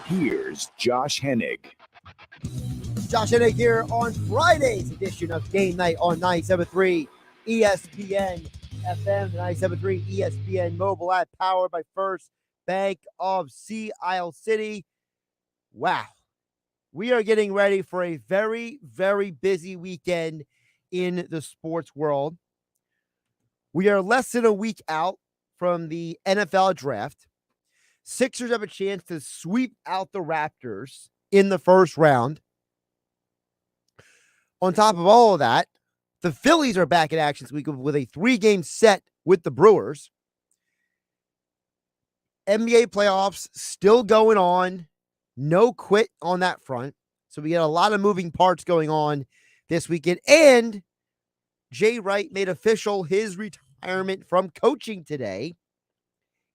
Here's Josh Hennig. Josh Hennig here on Friday's edition of Game Night on 97.3 ESPN FM, the 97.3 ESPN mobile app powered by First Bank of Sea Isle City. Wow. We are getting ready for a very, very busy weekend in the sports world. We are less than a week out from the NFL draft. Sixers have a chance to sweep out the Raptors in the first round. On top of all of that, the Phillies are back in action this week with a 3-game set with the Brewers. NBA playoffs still going on. No quit on that front. So we got a lot of moving parts going on this weekend. And Jay Wright made official his retirement from coaching today.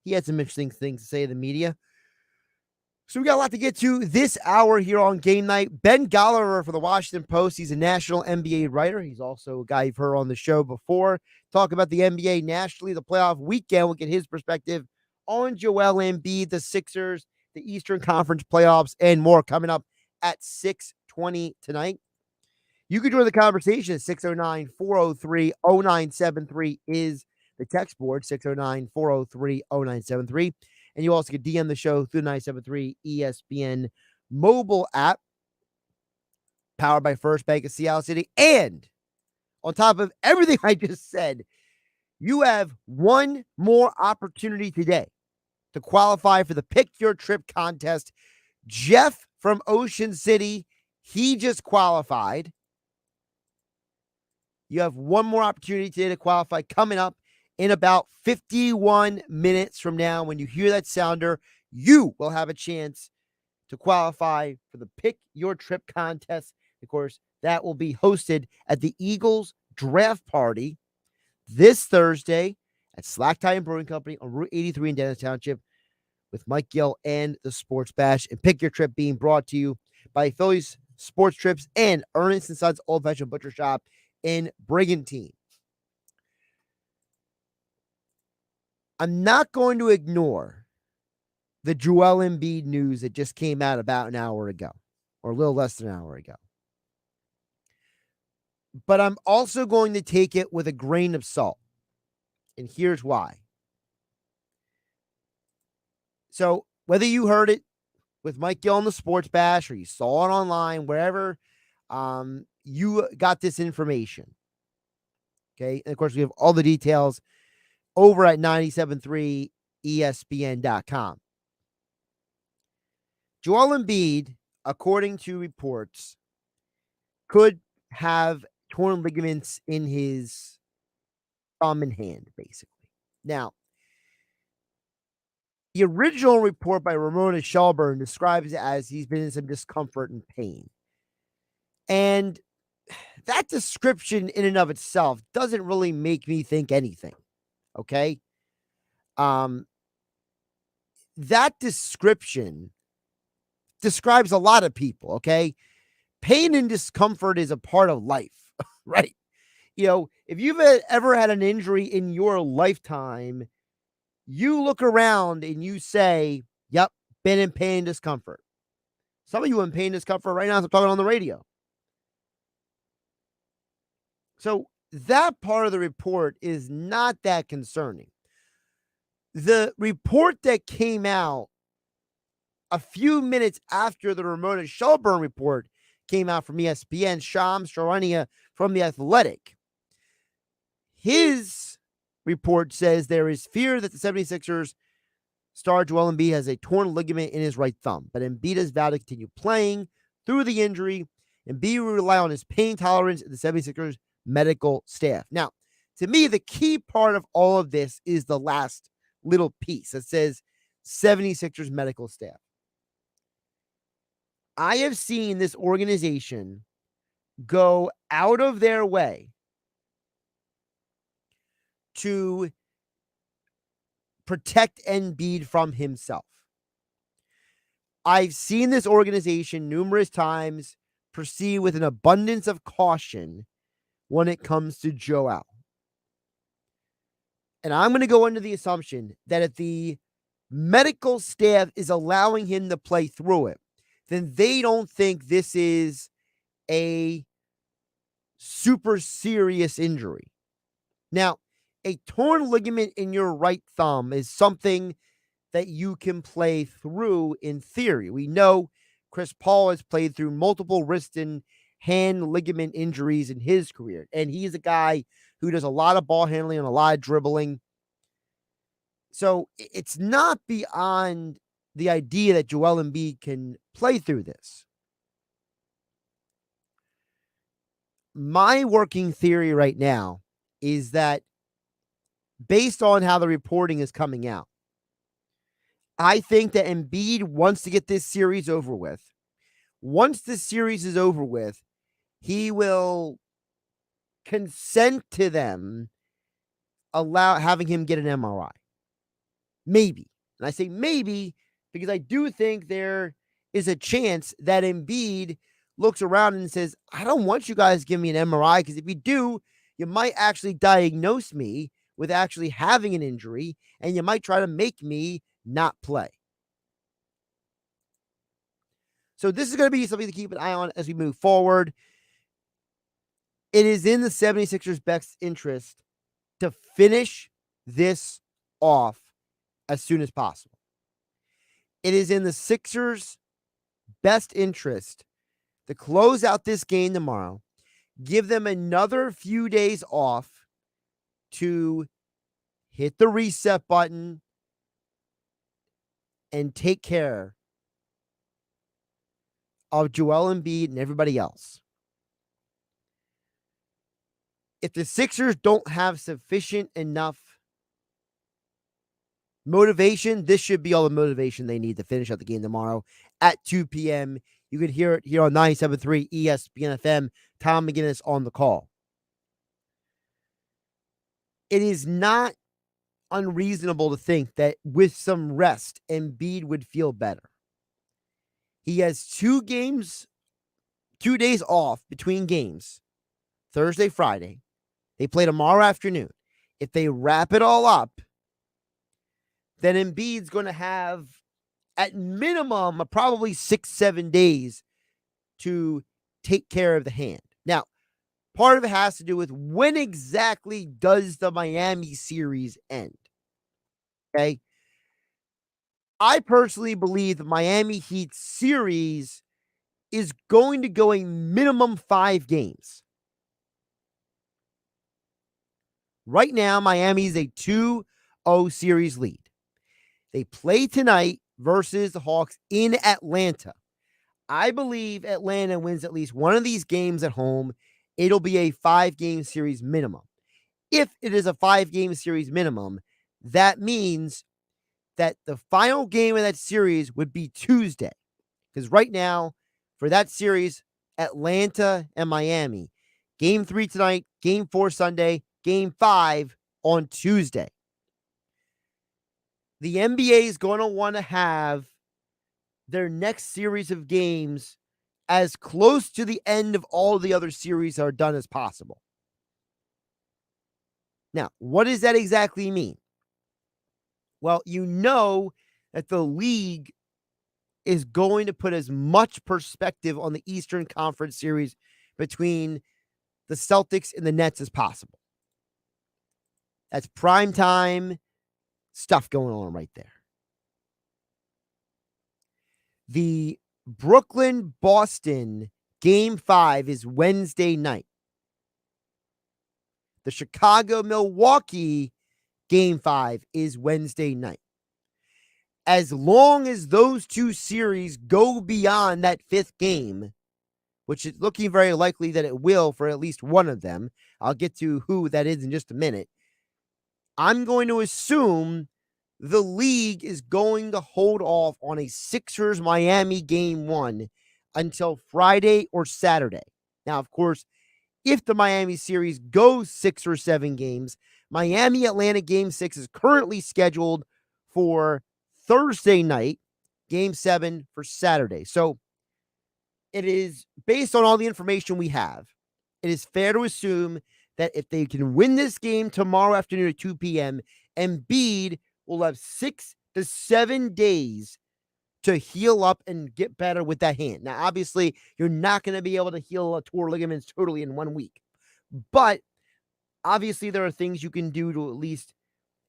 He had some interesting things to say to the media. So we got a lot to get to this hour here on Game Night. Ben Golliver for the Washington Post. He's a national NBA writer. He's also a guy you've heard on the show before. Talk about the NBA nationally, the playoff weekend. We'll get his perspective on Joel Embiid, the Sixers, the Eastern Conference playoffs, and more coming up at 6:20 tonight. You can join the conversation at 609-403-0973 is the text board, 609-403-0973. And you also can DM the show through the 973 ESPN mobile app, powered by First Bank of Sea Isle City. And on top of everything I just said, you have one more opportunity today to qualify for the Pick Your Trip contest. Jeff from Ocean City, he just qualified. You have one more opportunity today to qualify coming up in about 51 minutes from now. When you hear that sounder, you will have a chance to qualify for the Pick Your Trip contest. Of course, that will be hosted at the Eagles Draft Party this Thursday at Slack Tie and Brewing Company on Route 83 in Dennis Township with Mike Gill and the Sports Bash. And Pick Your Trip being brought to you by Phillies Sports Trips and Ernest & Sons Old Fashioned Butcher Shop in Brigantine. I'm not going to ignore the Joel Embiid news that just came out about an hour ago, or a little less than an hour ago. But I'm also going to take it with a grain of salt. And here's why. So whether you heard it with Mike Gill on the Sports Bash or you saw it online, wherever you got this information. Okay. And of course, we have all the details over at 973ESPN.com. Joel Embiid, according to reports, could have torn ligaments in his thumb and hand, basically. Now, the original report by Ramona Shelburne describes it as he's been in some discomfort and pain. And that description in and of itself doesn't really make me think anything. Okay. That description describes a lot of people. Okay. Pain and discomfort is a part of life, right? You know, if you've ever had an injury in your lifetime, you look around and you say, yep, been in pain and discomfort. Some of you in pain and discomfort right now as I'm talking on the radio. So that part of the report is not that concerning. The report that came out a few minutes after the Ramona Shelburne report came out from ESPN, Shams Charania from The Athletic, his report says there is fear that the 76ers star Joel Embiid has a torn ligament in his right thumb, but Embiid has vowed to continue playing through the injury. Embiid will rely on his pain tolerance and the 76ers medical staff. Now, to me, the key part of all of this is the last little piece that says 76ers medical staff. I have seen this organization go out of their way to protect Embiid from himself. I've seen this organization numerous times proceed with an abundance of caution when it comes to Joel. And I'm going to go under the assumption that if the medical staff is allowing him to play through it, then they don't think this is a super serious injury. Now, a torn ligament in your right thumb is something that you can play through in theory. We know Chris Paul has played through multiple wrist and hand ligament injuries in his career, and he's a guy who does a lot of ball handling and a lot of dribbling. So it's not beyond the idea that Joel Embiid can play through this. My working theory right now is that based on how the reporting is coming out, I think that Embiid wants to get this series over with. Once this series is over with, he will consent to them having him get an MRI. Maybe. And I say maybe because I do think there is a chance that Embiid looks around and says, I don't want you guys to give me an MRI because if you do, you might actually diagnose me with actually having an injury and you might try to make me not play. So this is going to be something to keep an eye on as we move forward. It is in the 76ers' best interest to finish this off as soon as possible. It is in the Sixers' best interest to close out this game tomorrow, give them another few days off to hit the reset button and take care of Joel Embiid and everybody else. If the Sixers don't have sufficient enough motivation, this should be all the motivation they need to finish out the game tomorrow at 2 p.m. You can hear it here on 97.3 ESPN FM. Tom McGinnis on the call. It is not unreasonable to think that with some rest, Embiid would feel better. He has 2 days off between games, Thursday, Friday. They play tomorrow afternoon. If they wrap it all up, then Embiid's going to have, at minimum, probably 6-7 days to take care of the hand. Now, part of it has to do with when exactly does the Miami series end? Okay? I personally believe the Miami Heat series is going to go a minimum 5 games. Right now, Miami is a 2-0 series lead. They play tonight versus the Hawks in Atlanta. I believe Atlanta wins at least one of these games at home. It'll be a 5-game series minimum. If it is a 5-game series minimum, that means that the final game of that series would be Tuesday. Because right now, for that series, Atlanta and Miami, Game 3 tonight, Game 4 Sunday, Game 5 on Tuesday. The NBA is going to want to have their next series of games as close to the end of all the other series are done as possible. Now, what does that exactly mean? Well, you know that the league is going to put as much perspective on the Eastern Conference series between the Celtics and the Nets as possible. That's primetime stuff going on right there. The Brooklyn-Boston Game 5 is Wednesday night. The Chicago-Milwaukee Game 5 is Wednesday night. As long as those 2 series go beyond that 5th game, which is looking very likely that it will for at least one of them, I'll get to who that is in just a minute, I'm going to assume the league is going to hold off on a Sixers-Miami Game 1 until Friday or Saturday. Now, of course, if the Miami series goes 6 or 7 games, Miami-Atlanta Game 6 is currently scheduled for Thursday night, Game 7 for Saturday. So it is, based on all the information we have, it is fair to assume that if they can win this game tomorrow afternoon at 2 p.m., Embiid will have 6 to 7 days to heal up and get better with that hand. Now, obviously, you're not going to be able to heal a torn ligaments totally in 1 week. But obviously, there are things you can do to at least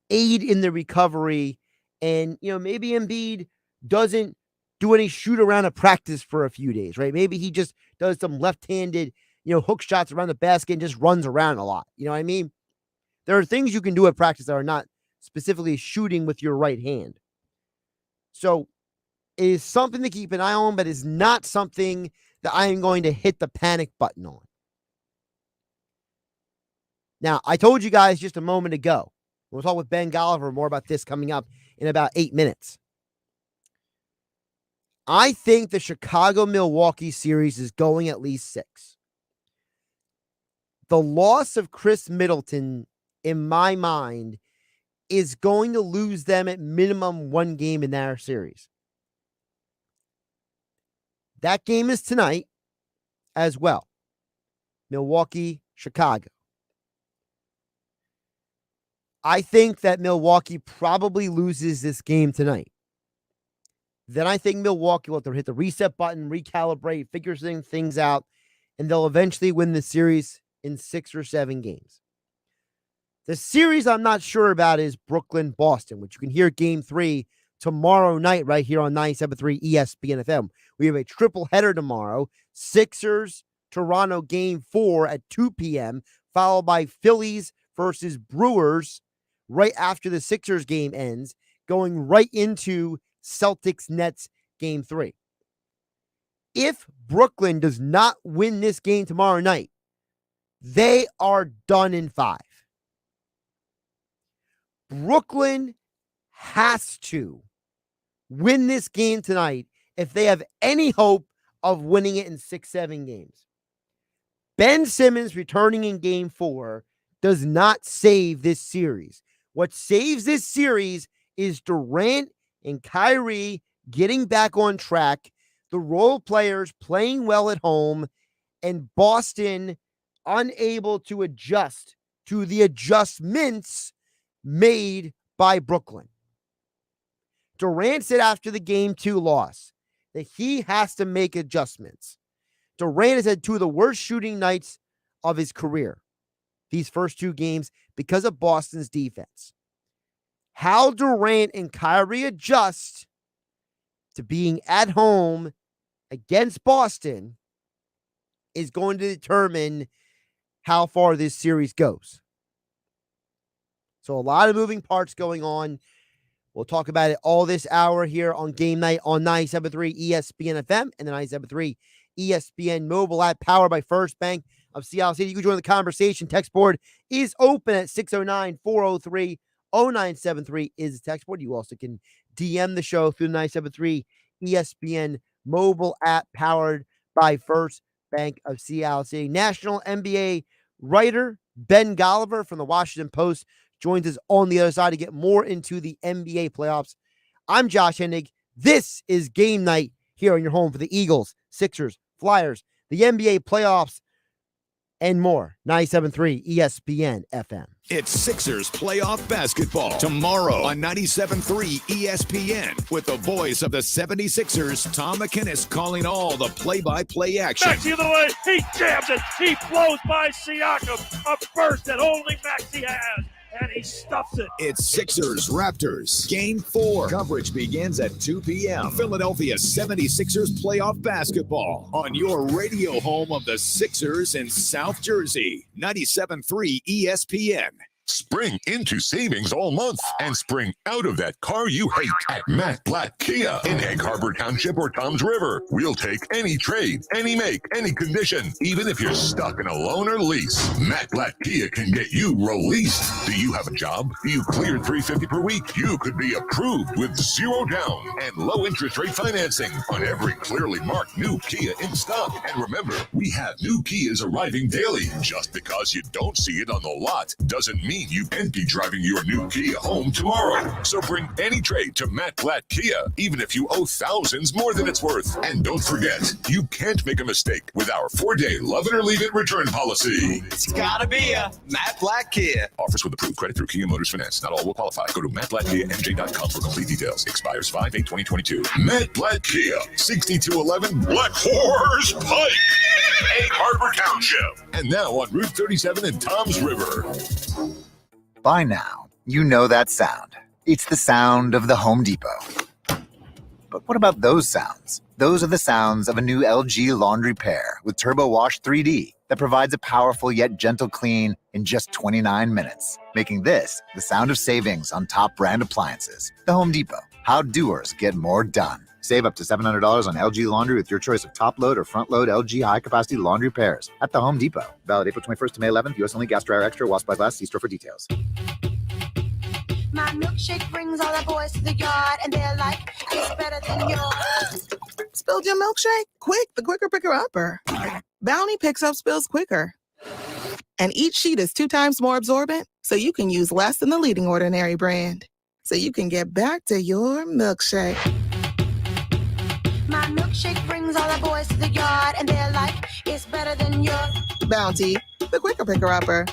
aid in the recovery. And, maybe Embiid doesn't do any shoot around of practice for a few days, right? Maybe he just does some left-handed, hook shots around the basket and just runs around a lot. You know what I mean? There are things you can do at practice that are not specifically shooting with your right hand. So it is something to keep an eye on, but is not something that I am going to hit the panic button on. Now, I told you guys just a moment ago, we'll talk with Ben Golliver more about this coming up in about 8 minutes. I think the Chicago-Milwaukee series is going at least 6. The loss of Chris Middleton, in my mind, is going to lose them at minimum 1 game in their series. That game is tonight as well. Milwaukee, Chicago. I think that Milwaukee probably loses this game tonight. Then I think Milwaukee will have to hit the reset button, recalibrate, figure things out, and they'll eventually win the series in 6 or 7 games. The series I'm not sure about is Brooklyn-Boston, which you can hear Game 3 tomorrow night right here on 97.3 ESPN FM. We have a triple header tomorrow. Sixers-Toronto Game 4 at 2 p.m., followed by Phillies versus Brewers right after the Sixers game ends, going right into Celtics-Nets Game 3. If Brooklyn does not win this game tomorrow night, they are done in 5. Brooklyn has to win this game tonight if they have any hope of winning it in 6-7 games. Ben Simmons returning in Game 4 does not save this series. What saves this series is Durant and Kyrie getting back on track, the role players playing well at home, and Boston unable to adjust to the adjustments made by Brooklyn. Durant said after the Game 2 loss that he has to make adjustments. Durant has had 2 of the worst shooting nights of his career these first 2 games because of Boston's defense. How Durant and Kyrie adjust to being at home against Boston is going to determine how far this series goes. So a lot of moving parts going on. We'll talk about it all this hour here on Game Night on 97.3 ESPN FM and the 97.3 ESPN mobile app, powered by First Bank of Seattle City. You can join the conversation. Text board is open at 609-403-0973 is the text board. You also can DM the show through the 97.3 ESPN mobile app, powered by First Bank of Seattle City. National NBA writer Ben Golliver from the Washington Post joins us on the other side to get more into the NBA playoffs. I'm Josh Hennig. This is Game Night here on your home for the Eagles, Sixers, Flyers, the NBA playoffs, and more. 97.3 ESPN FM. It's Sixers playoff basketball tomorrow on 97.3 ESPN with the voice of the 76ers, Tom McInnes, calling all the play-by-play action. Maxey the other way. He jams it. He blows by Siakam. A burst that only Maxey has. And he stuffs it. It's Sixers Raptors Game 4. Coverage begins at 2 p.m. Philadelphia 76ers playoff basketball on your radio home of the Sixers in South Jersey. 97.3 ESPN. Spring into savings all month and spring out of that car you hate at Matt Blatt Kia in Egg Harbor Township or Toms River. We'll take any trade, any make, any condition, even if you're stuck in a loan or lease. Matt Blatt Kia can get you released. Do you have a job? Do you clear $350 per week? You could be approved with 0 down and low interest rate financing on every clearly marked new Kia in stock. And remember, we have new Kias arriving daily. Just because you don't see it on the lot doesn't mean mean you can't be driving your new Kia home tomorrow. So bring any trade to Matt Blatt Kia, even if you owe thousands more than it's worth. And don't forget, you can't make a mistake with our 4-day love it or leave it return policy. It's gotta be a Matt Blatt Kia. Offers with approved credit through Kia Motors Finance. Not all will qualify. Go to mattblattkiamj.com for complete details. Expires 5/8/2022. Matt Blatt Kia, 6211 Black Horse Pike, Egg Harbor Township. And now on Route 37 in Toms River. By now, you know that sound. It's the sound of the Home Depot. But what about those sounds? Those are the sounds of a new LG laundry pair with Turbo Wash 3D that provides a powerful yet gentle clean in just 29 minutes, making this the sound of savings on top brand appliances. The Home Depot. How doers get more done. Save up to $700 on LG laundry with your choice of top-load or front-load LG high-capacity laundry pairs at the Home Depot. Valid April 21st to May 11th. U.S. only. Gas dryer extra. Wash by glass. See store for details. My milkshake brings all the boys to the yard, and they're like, it's better than yours. Spilled your milkshake? Quick, the quicker picker-upper. Bounty picks up spills quicker. And each sheet is 2 times more absorbent, so you can use less than the leading Ordinary brand. So you can get back to your milkshake. My milkshake brings all the boys to the yard, and they're like, it's better than yours. Bounty, the quicker picker-upper.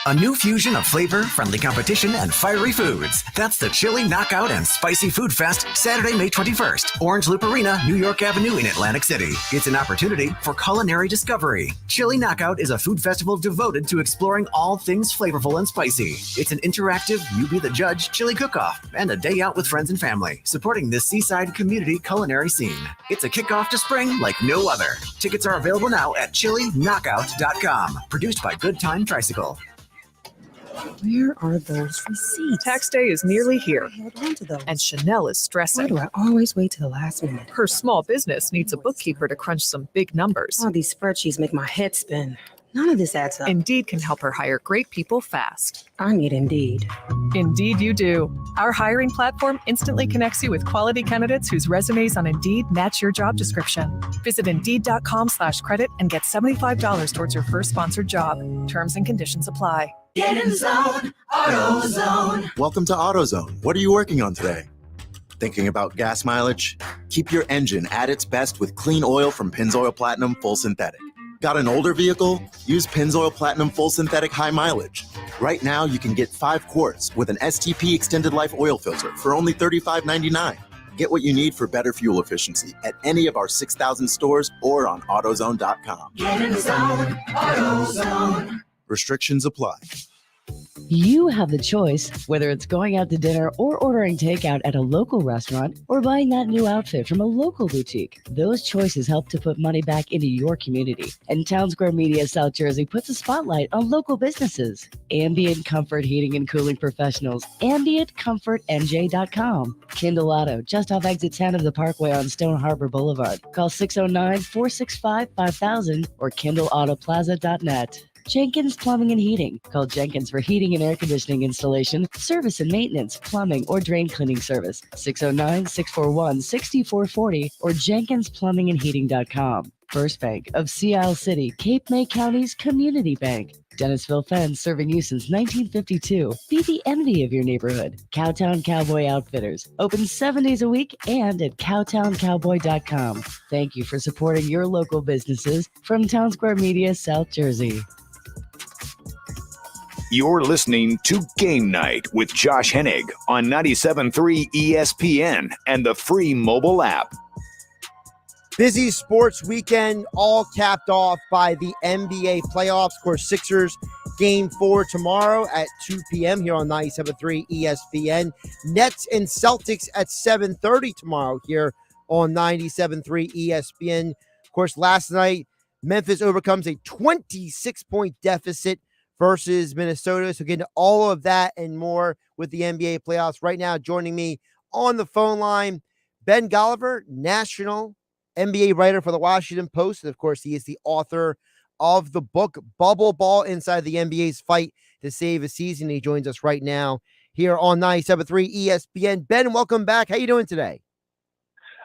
A new fusion of flavor, friendly competition, and fiery foods. That's the Chili Knockout and Spicy Food Fest, Saturday, May 21st. Orange Loop Arena, New York Avenue in Atlantic City. It's an opportunity for culinary discovery. Chili Knockout is a food festival devoted to exploring all things flavorful and spicy. It's an interactive, you be the judge, chili cook-off, and a day out with friends and family, supporting this seaside community culinary scene. It's a kickoff to spring like no other. Tickets are available now at chilliknockout.com. Produced by Good Time Tricycle. Where are those receipts? Tax day is nearly here, Hold on to those. and Chanel is Why stressing. do I always wait to the last minute? Her small business needs a bookkeeper to crunch some big numbers. All these spreadsheets make my head spin. None of this adds up. Indeed can help her hire great people fast. I need Indeed. Indeed you do. Our hiring platform instantly connects you with quality candidates whose resumes on Indeed match your job description. Visit Indeed.com/credit and get $75 towards your first sponsored job. Terms and conditions apply. Get in zone, AutoZone. Welcome to AutoZone. What are you working on today? Thinking about gas mileage? Keep your engine at its best with clean oil from Pennzoil Platinum Full Synthetic. Got an older vehicle? Use Pennzoil Platinum Full Synthetic High Mileage. Right now, you can get 5 quarts with an STP Extended Life oil filter for only $35.99. Get what you need for better fuel efficiency at any of our 6,000 stores or on AutoZone.com. Get in zone, AutoZone. Restrictions apply. You have the choice, whether it's going out to dinner or ordering takeout at a local restaurant or buying that new outfit from a local boutique. Those choices help to put money back into your community. And Town Square Media South Jersey puts a spotlight on local businesses. Ambient Comfort Heating and Cooling Professionals, AmbientComfortNJ.com. Kindle Auto, just off exit 10 of the Parkway on Stone Harbor Boulevard. Call 609-465-5000 or KindleAutoplaza.net. Jenkins Plumbing and Heating. Call Jenkins for heating and air conditioning installation, service and maintenance, plumbing, or drain cleaning service. 609-641-6440 or JenkinsPlumbingandHeating.com. First Bank of Sea Isle City, Cape May County's community bank. Dennisville Fence, serving you since 1952. Be the envy of your neighborhood. Cowtown Cowboy Outfitters, open 7 days a week and at cowtowncowboy.com. Thank you for supporting your local businesses from Town Square Media, South Jersey. You're listening to Game Night with Josh Hennig on 97.3 ESPN and the free mobile app. Busy sports weekend, all capped off by the NBA playoffs. Of course, Sixers Game 4 tomorrow at 2 p.m. here on 97.3 ESPN. Nets and Celtics at 7:30 tomorrow here on 97.3 ESPN. Of course, last night, Memphis overcomes a 26-point deficit versus Minnesota. So get into all of that and more with the NBA playoffs. Right now, joining me on the phone line, Ben Golliver, national NBA writer for the Washington Post. And of course, he is the author of the book Bubble Ball Inside the NBA's Fight to Save a Season. He joins us right now here on 97.3 ESPN. Ben, welcome back. How you doing today?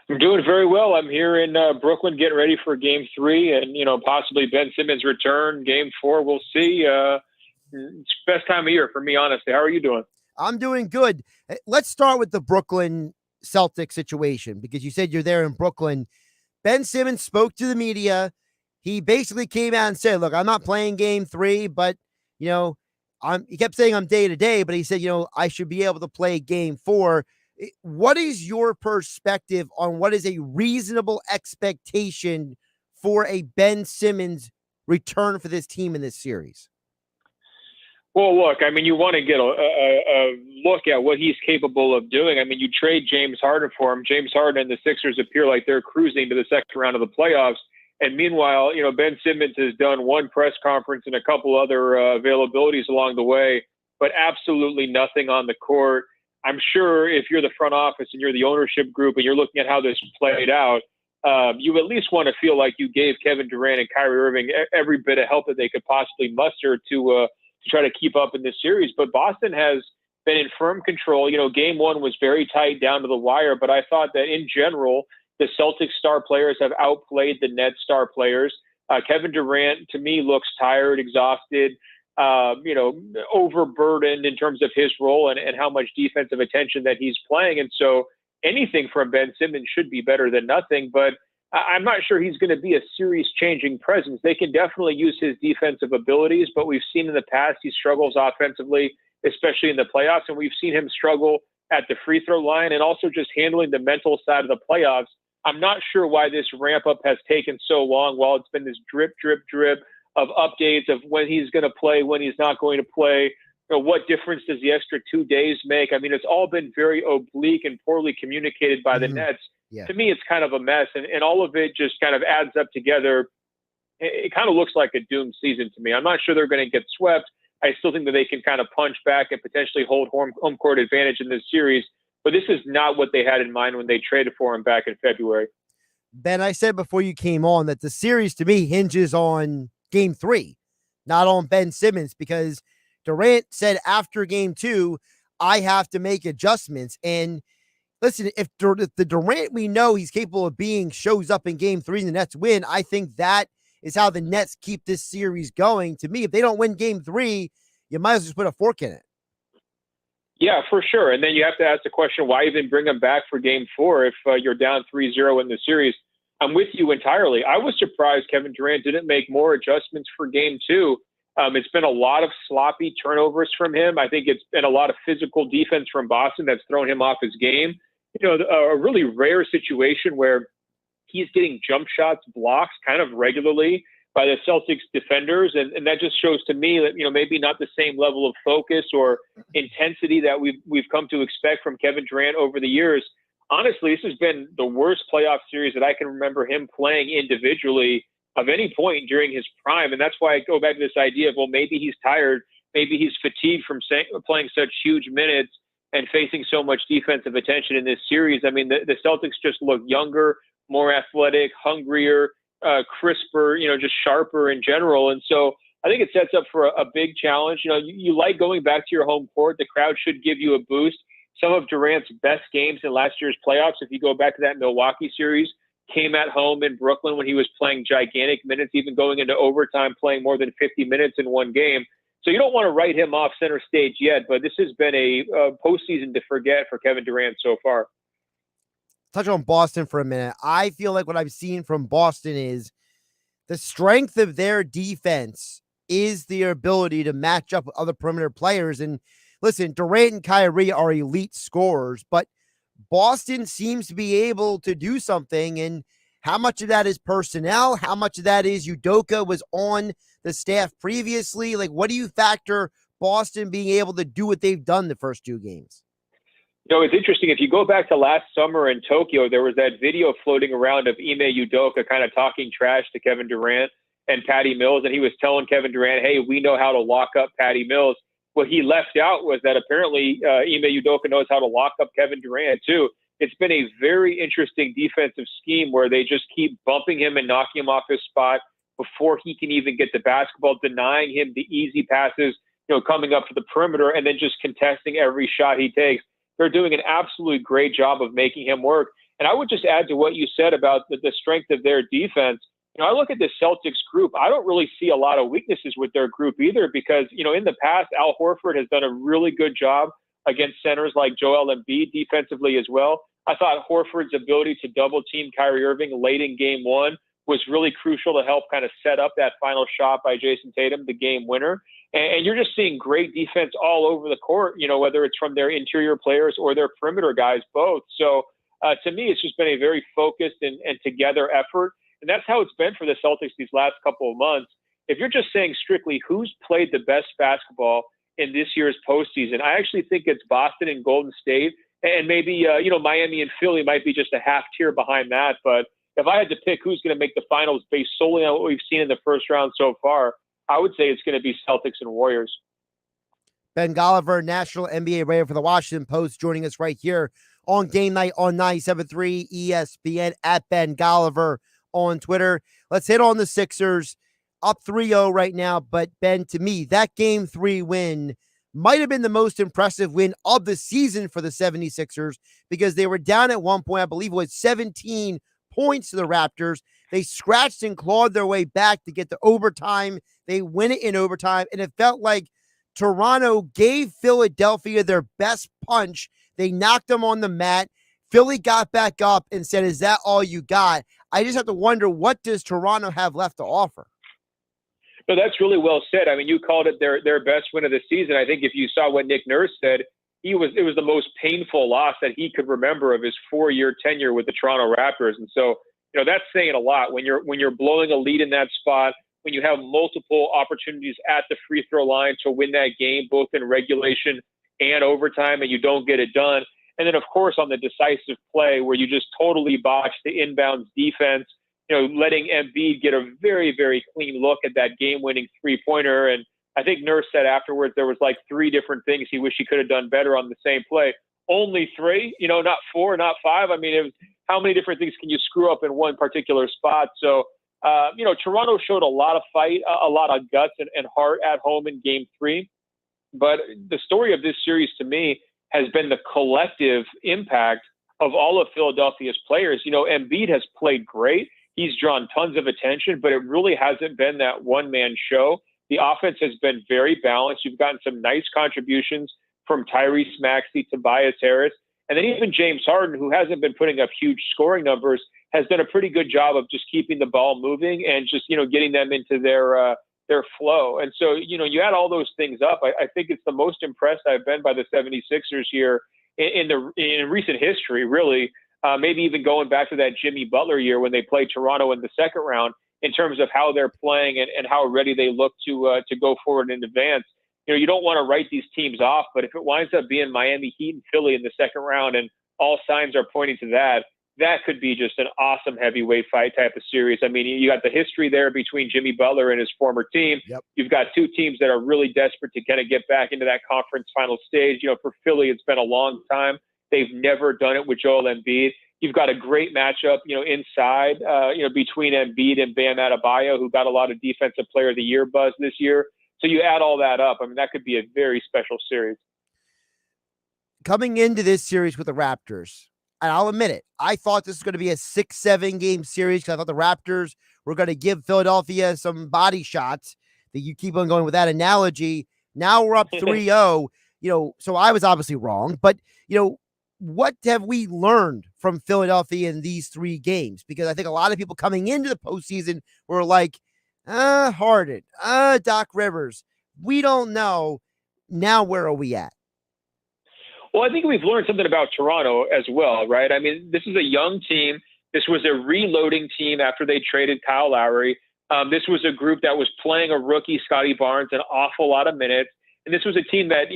I'm doing very well. I'm here in Brooklyn getting ready for Game 3 and, possibly Ben Simmons' return. Game 4, we'll see. It's best time of year for me, honestly. How are you doing? I'm doing good. Let's start with the Brooklyn Celtics situation, because you said you're there in Brooklyn. Ben Simmons spoke to the media. He basically came out and said, look, I'm not playing game 3, but, he kept saying I'm day to day, but he said, I should be able to play game 4. What is your perspective on what is a reasonable expectation for a Ben Simmons return for this team in this series? Well, look, I mean, you want to get a look at what he's capable of doing. I mean, you trade James Harden for him. James Harden and the Sixers appear like they're cruising to the second round of the playoffs. And meanwhile, Ben Simmons has done one press conference and a couple other availabilities along the way, but absolutely nothing on the court. I'm sure if you're the front office and you're the ownership group and you're looking at how this played out, you at least want to feel like you gave Kevin Durant and Kyrie Irving every bit of help that they could possibly muster to try to keep up in this series. But Boston has been in firm control. Game 1 was very tight down to the wire, but I thought that in general, the Celtics star players have outplayed the Nets star players. Kevin Durant, to me, looks tired, exhausted, overburdened in terms of his role and how much defensive attention that he's playing. And so anything from Ben Simmons should be better than nothing, but I'm not sure he's going to be a series-changing presence. They can definitely use his defensive abilities, but we've seen in the past he struggles offensively, especially in the playoffs, and we've seen him struggle at the free throw line and also just handling the mental side of the playoffs. I'm not sure why this ramp-up has taken so long while it's been this drip, drip, drip of updates of when he's going to play, when he's not going to play. What difference does the extra 2 days make? I mean, it's all been very oblique and poorly communicated by the Nets. Yeah. To me, it's kind of a mess, and all of it just kind of adds up together. It kind of looks like a doomed season to me. I'm not sure they're going to get swept. I still think that they can kind of punch back and potentially hold home court advantage in this series, but this is not what they had in mind when they traded for him back in February. Ben, I said before you came on that the series to me hinges on game 3, not on Ben Simmons, because Durant said after game 2, I have to make adjustments. And listen, if the Durant we know he's capable of being shows up in game 3 and the Nets win, I think that is how the Nets keep this series going. To me, if they don't win game 3, you might as well just put a fork in it. Yeah, for sure. And then you have to ask the question, why even bring him back for game 4 if you're down 3-0 in the series? I'm with you entirely. I was surprised Kevin Durant didn't make more adjustments for game 2. It's been a lot of sloppy turnovers from him. I think it's been a lot of physical defense from Boston that's thrown him off his game. A really rare situation where he's getting jump shots blocked kind of regularly by the Celtics defenders. And that just shows to me that, maybe not the same level of focus or intensity that we've come to expect from Kevin Durant over the years. Honestly, this has been the worst playoff series that I can remember him playing individually of any point during his prime. And that's why I go back to this idea of, well, maybe he's tired. Maybe he's fatigued from playing such huge minutes and facing so much defensive attention in this series. I mean, the Celtics just look younger, more athletic, hungrier, crisper, just sharper in general. And so I think it sets up for a big challenge. You like going back to your home court. The crowd should give you a boost. Some of Durant's best games in last year's playoffs, if you go back to that Milwaukee series, came at home in Brooklyn when he was playing gigantic minutes, even going into overtime, playing more than 50 minutes in one game. So you don't want to write him off center stage yet, but this has been a postseason to forget for Kevin Durant so far. Touch on Boston for a minute. I feel like what I've seen from Boston is the strength of their defense is their ability to match up with other perimeter players. And listen, Durant and Kyrie are elite scorers, but Boston seems to be able to do something. And how much of that is personnel? How much of that is Udoka was on the staff previously? Like, what do you factor Boston being able to do what they've done the first 2 games? It's interesting. If you go back to last summer in Tokyo, there was that video floating around of Ime Udoka kind of talking trash to Kevin Durant and Patty Mills. And he was telling Kevin Durant, hey, we know how to lock up Patty Mills. What he left out was that apparently Ime Udoka knows how to lock up Kevin Durant too. It's been a very interesting defensive scheme where they just keep bumping him and knocking him off his spot before he can even get the basketball, denying him the easy passes, coming up to the perimeter and then just contesting every shot he takes. They're doing an absolutely great job of making him work. And I would just add to what you said about the strength of their defense. I look at the Celtics group. I don't really see a lot of weaknesses with their group either because, in the past, Al Horford has done a really good job against centers like Joel Embiid defensively as well. I thought Horford's ability to double team Kyrie Irving late in game one was really crucial to help kind of set up that final shot by Jason Tatum, the game winner. And you're just seeing great defense all over the court, whether it's from their interior players or their perimeter guys, both. So to me, it's just been a very focused and together effort. And that's how it's been for the Celtics these last couple of months. If you're just saying strictly who's played the best basketball in this year's postseason, I actually think it's Boston and Golden State. And maybe, Miami and Philly might be just a half tier behind that. But if I had to pick who's going to make the finals based solely on what we've seen in the first round so far, I would say it's going to be Celtics and Warriors. Ben Golliver, national NBA writer for the Washington Post, joining us right here on Game Night on 97.3 ESPN at Ben Golliver on Twitter. Let's hit on the Sixers. Up 3-0 right now. But Ben, to me, that Game 3 win might have been the most impressive win of the season for the 76ers because they were down at one point. I believe it was 17 points to the Raptors. They scratched and clawed their way back to get to overtime. They win it in overtime, and it felt like Toronto gave Philadelphia their best punch. They knocked them on the mat. Philly got back up and said, "Is that all you got?" I just have to wonder, what does Toronto have left to offer? No, that's really well said. I mean, you called it their best win of the season. I think if you saw what Nick Nurse said, it was the most painful loss that he could remember of his 4-year tenure with the Toronto Raptors. And so, that's saying a lot when you're blowing a lead in that spot, when you have multiple opportunities at the free throw line to win that game, both in regulation and overtime, and you don't get it done. And then, of course, on the decisive play where you just totally botch the inbounds defense, letting Embiid get a very, very clean look at that game-winning three-pointer. And I think Nurse said afterwards there was like 3 different things he wished he could have done better on the same play. Only 3, not 4, not 5. I mean, it was, how many different things can you screw up in one particular spot? So, Toronto showed a lot of fight, a lot of guts and heart at home in Game 3. But the story of this series to me has been the collective impact of all of Philadelphia's players. Embiid has played great. He's drawn tons of attention, but it really hasn't been that one-man show. The offense has been very balanced. You've gotten some nice contributions from Tyrese Maxey, Tobias Harris, and then even James Harden, who hasn't been putting up huge scoring numbers, has done a pretty good job of just keeping the ball moving and just, getting them into their flow. And so, you add all those things up. I think it's the most impressed I've been by the 76ers here in recent history, really. Maybe even going back to that Jimmy Butler year when they played Toronto in the second round, in terms of how they're playing and how ready they look to go forward and advance. You don't want to write these teams off, but if it winds up being Miami Heat and Philly in the second round, and all signs are pointing to that could be just an awesome heavyweight fight type of series. I mean, you got the history there between Jimmy Butler and his former team. Yep. You've got 2 teams that are really desperate to kind of get back into that conference final stage. For Philly, it's been a long time. They've never done it with Joel Embiid. You've got a great matchup, inside, between Embiid and Bam Adebayo, who got a lot of Defensive Player of the Year buzz this year. So you add all that up. I mean, that could be a very special series. Coming into this series with the Raptors, and I'll admit it, I thought this was going to be a 6-7 game series because I thought the Raptors were going to give Philadelphia some body shots. That you keep on going with that analogy. Now we're up 3-0, so I was obviously wrong. But, what have we learned from Philadelphia in these 3 games? Because I think a lot of people coming into the postseason were like, Harden, Doc Rivers. We don't know. Now where are we at? Well, I think we've learned something about Toronto as well, right? I mean, this is a young team. This was a reloading team after they traded Kyle Lowry. This was a group that was playing a rookie, Scotty Barnes, an awful lot of minutes. And this was a team that,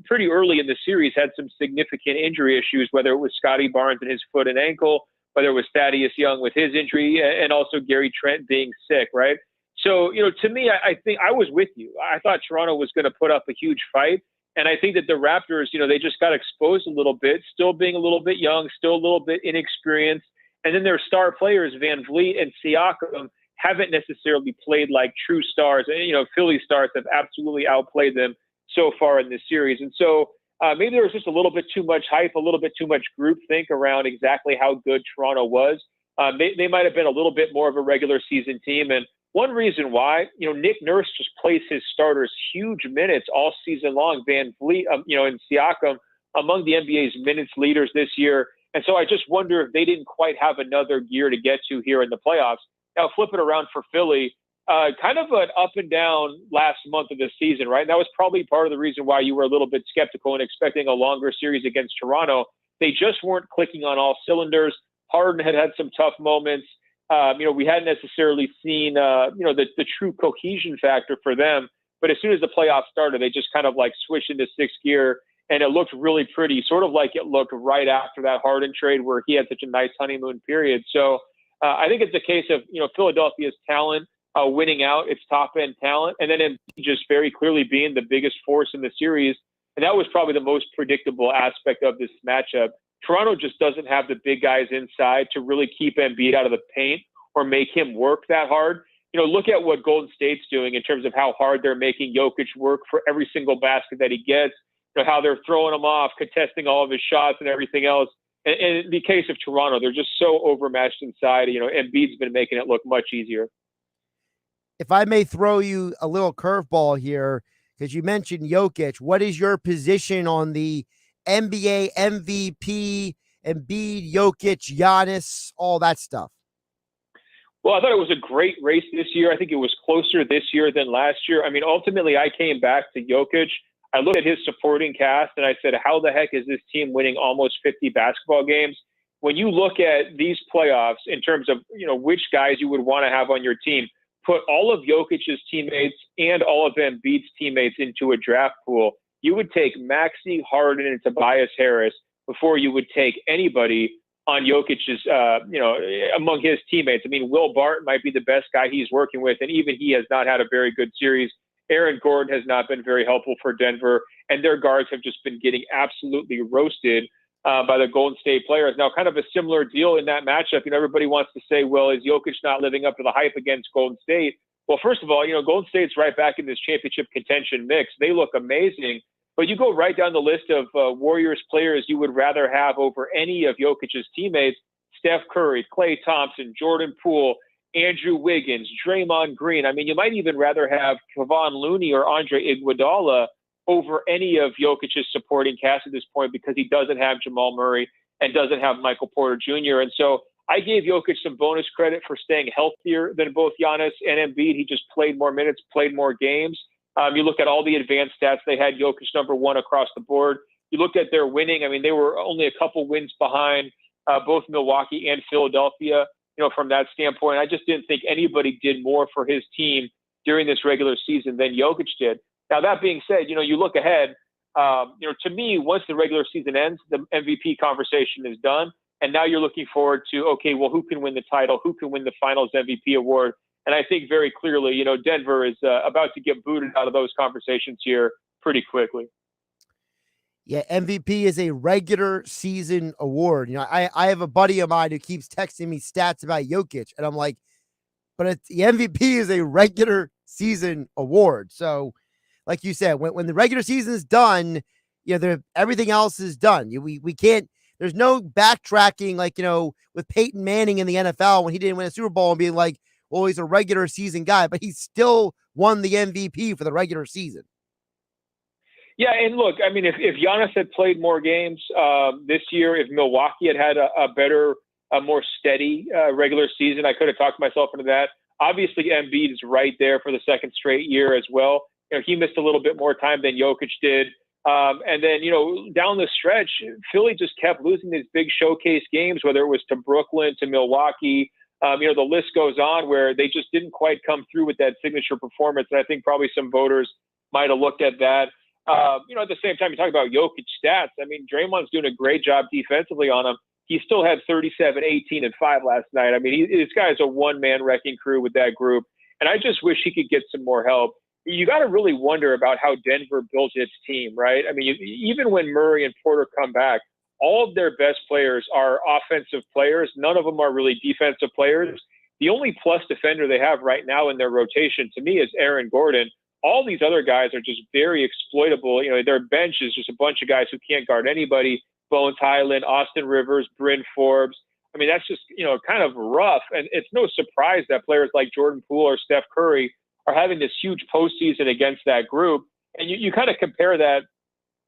pretty early in the series had some significant injury issues, whether it was Scotty Barnes and his foot and ankle, whether it was Thaddeus Young with his injury, and also Gary Trent being sick, right? So, to me, I think I was with you. I thought Toronto was going to put up a huge fight. And I think that the Raptors, they just got exposed a little bit, still being a little bit young, still a little bit inexperienced. And then their star players, Van Vliet and Siakam, haven't necessarily played like true stars. And, Philly stars have absolutely outplayed them so far in this series. And so maybe there was just a little bit too much hype, a little bit too much groupthink around exactly how good Toronto was. They might have been a little bit more of a regular season team. And one reason why, Nick Nurse just plays his starters huge minutes all season long. Van Vliet, and Siakam among the NBA's minutes leaders this year. And so I just wonder if they didn't quite have another gear to get to here in the playoffs. Now flip it around for Philly, kind of an up and down last month of the season, right? And that was probably part of the reason why you were a little bit skeptical and expecting a longer series against Toronto. They just weren't clicking on all cylinders. Harden had some tough moments. We hadn't necessarily seen, the true cohesion factor for them. But as soon as the playoffs started, they just kind of like switched into sixth gear, and it looked really pretty, sort of like it looked right after that Harden trade where he had such a nice honeymoon period. So I think it's a case of, Philadelphia's talent winning out, its top-end talent, and then Embiid just very clearly being the biggest force in the series. And that was probably the most predictable aspect of this matchup. Toronto just doesn't have the big guys inside to really keep Embiid out of the paint or make him work that hard. Look at what Golden State's doing in terms of how hard they're making Jokic work for every single basket that he gets, how they're throwing him off, contesting all of his shots and everything else. And in the case of Toronto, they're just so overmatched inside. Embiid's been making it look much easier. If I may throw you a little curveball here, because you mentioned Jokic, what is your position on the NBA MVP, Embiid, Jokic, Giannis, all that stuff? Well, I thought it was a great race this year. I think it was closer this year than last year. I mean, ultimately, I came back to Jokic. I looked at his supporting cast, and I said, how the heck is this team winning almost 50 basketball games? When you look at these playoffs in terms of, which guys you would want to have on your team, put all of Jokic's teammates and all of Embiid's teammates into a draft pool, you would take Maxey, Harden, and Tobias Harris before you would take anybody on Jokic's, among his teammates. I mean, Will Barton might be the best guy he's working with, and even he has not had a very good series. Aaron Gordon has not been very helpful for Denver, and their guards have just been getting absolutely roasted by the Golden State players. Now, kind of a similar deal in that matchup. Everybody wants to say, well, is Jokic not living up to the hype against Golden State? Well, first of all, Golden State's right back in this championship contention mix. They look amazing. But you go right down the list of Warriors players you would rather have over any of Jokic's teammates: Steph Curry, Klay Thompson, Jordan Poole, Andrew Wiggins, Draymond Green. I mean, you might even rather have Kevon Looney or Andre Iguodala over any of Jokic's supporting cast at this point, because he doesn't have Jamal Murray and doesn't have Michael Porter Jr. And so I gave Jokic some bonus credit for staying healthier than both Giannis and Embiid. He just played more minutes, played more games. You look at all the advanced stats, they had Jokic number one across the board. You looked at their winning. I mean, they were only a couple wins behind both Milwaukee and Philadelphia, from that standpoint. I just didn't think anybody did more for his team during this regular season than Jokic did. Now, that being said, you look ahead, to me, once the regular season ends, the MVP conversation is done. And now you're looking forward to, okay, well, who can win the title? Who can win the finals MVP award? And I think very clearly, Denver is about to get booted out of those conversations here pretty quickly. Yeah, MVP is a regular season award. I have a buddy of mine who keeps texting me stats about Jokic, and I'm like, but the MVP is a regular season award. So, like you said, when the regular season is done, everything else is done. We can't. There's no backtracking, like with Peyton Manning in the NFL when he didn't win a Super Bowl and being like, well, he's a regular season guy, but he still won the MVP for the regular season. Yeah, and look, I mean, if Giannis had played more games this year, if Milwaukee had a better, more steady regular season, I could have talked myself into that. Obviously, Embiid is right there for the second straight year as well. He missed a little bit more time than Jokic did. And then, down the stretch, Philly just kept losing these big showcase games, whether it was to Brooklyn, to Milwaukee. The list goes on, where they just didn't quite come through with that signature performance. And I think probably some voters might have looked at that. At the same time, you talk about Jokic stats. I mean, Draymond's doing a great job defensively on him. He still had 37, 18, and 5 last night. I mean, this guy is a one-man wrecking crew with that group. And I just wish he could get some more help. You got to really wonder about how Denver built its team, right? I mean, even when Murray and Porter come back, all of their best players are offensive players. None of them are really defensive players. The only plus defender they have right now in their rotation, to me, is Aaron Gordon. All these other guys are just very exploitable. Their bench is just a bunch of guys who can't guard anybody. Bones Highland, Austin Rivers, Bryn Forbes. I mean, that's just, kind of rough. And it's no surprise that players like Jordan Poole or Steph Curry are having this huge postseason against that group. And you kind of compare that,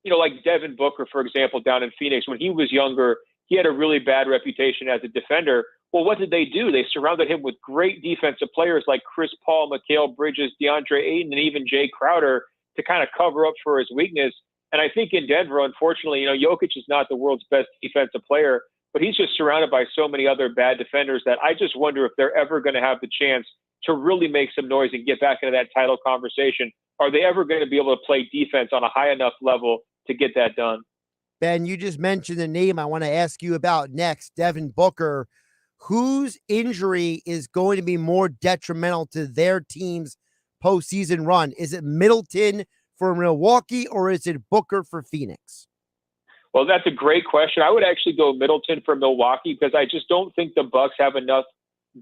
like Devin Booker, for example, down in Phoenix. When he was younger, he had a really bad reputation as a defender. Well, what did they do? They surrounded him with great defensive players like Chris Paul, Mikal Bridges, DeAndre Ayton, and even Jay Crowder to kind of cover up for his weakness. And I think in Denver, unfortunately, Jokic is not the world's best defensive player, but he's just surrounded by so many other bad defenders that I just wonder if they're ever going to have the chance to really make some noise and get back into that title conversation. Are they ever going to be able to play defense on a high enough level to get that done? Ben, you just mentioned the name I want to ask you about next, Devin Booker. Whose injury is going to be more detrimental to their team's postseason run? Is it Middleton for Milwaukee or is it Booker for Phoenix? Well, that's a great question. I would actually go Middleton for Milwaukee because I just don't think the Bucks have enough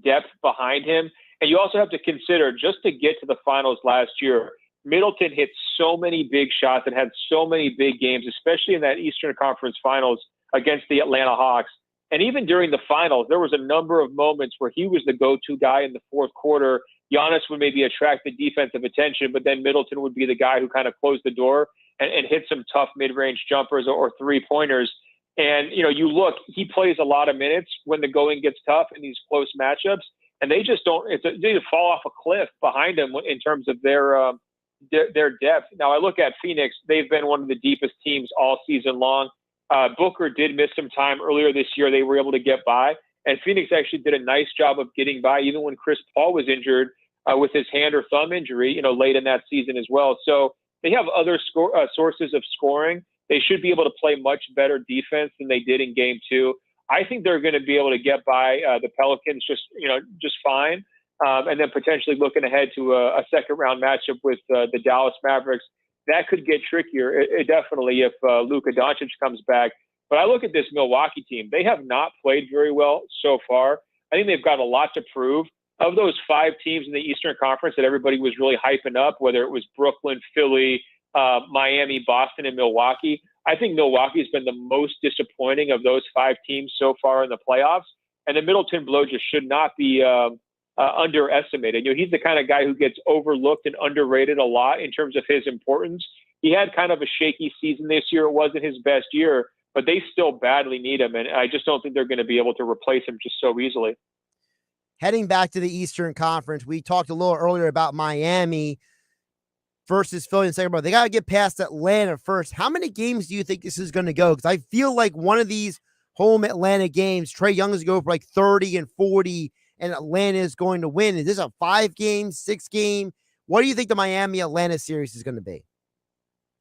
depth behind him. And you also have to consider, just to get to the finals last year, Middleton hit so many big shots and had so many big games, especially in that Eastern Conference Finals against the Atlanta Hawks. And even during the finals, there was a number of moments where he was the go-to guy in the fourth quarter. Giannis would maybe attract the defensive attention, but then Middleton would be the guy who kind of closed the door and hit some tough mid-range jumpers or three-pointers. And, you look, he plays a lot of minutes when the going gets tough in these close matchups, and they just don't they fall off a cliff behind him in terms of their depth. Now, I look at Phoenix. They've been one of the deepest teams all season long. Booker did miss some time earlier this year. They were able to get by. And Phoenix actually did a nice job of getting by, even when Chris Paul was injured with his hand or thumb injury, late in that season as well. So they have other sources of scoring. They should be able to play much better defense than they did in Game 2. I think they're going to be able to get by the Pelicans just fine. And then potentially looking ahead to a second-round matchup with the Dallas Mavericks. That could get trickier, definitely, if Luka Doncic comes back. But I look at this Milwaukee team. They have not played very well so far. I think they've got a lot to prove. Of those 5 teams in the Eastern Conference that everybody was really hyping up, whether it was Brooklyn, Philly, Miami, Boston, and Milwaukee, I think Milwaukee has been the most disappointing of those 5 teams so far in the playoffs. And the Middleton blow just should not be underestimated. He's the kind of guy who gets overlooked and underrated a lot in terms of his importance. He had kind of a shaky season this year. It wasn't his best year, but they still badly need him. And I just don't think they're going to be able to replace him just so easily. Heading back to the Eastern Conference, we talked a little earlier about Miami versus Philly in the second round. They got to get past Atlanta first. How many games do you think this is going to go? Because I feel like one of these home Atlanta games, Trae Young is going to go for like 30 and 40, and Atlanta is going to win. Is this a 5-game, 6-game? What do you think the Miami-Atlanta series is going to be?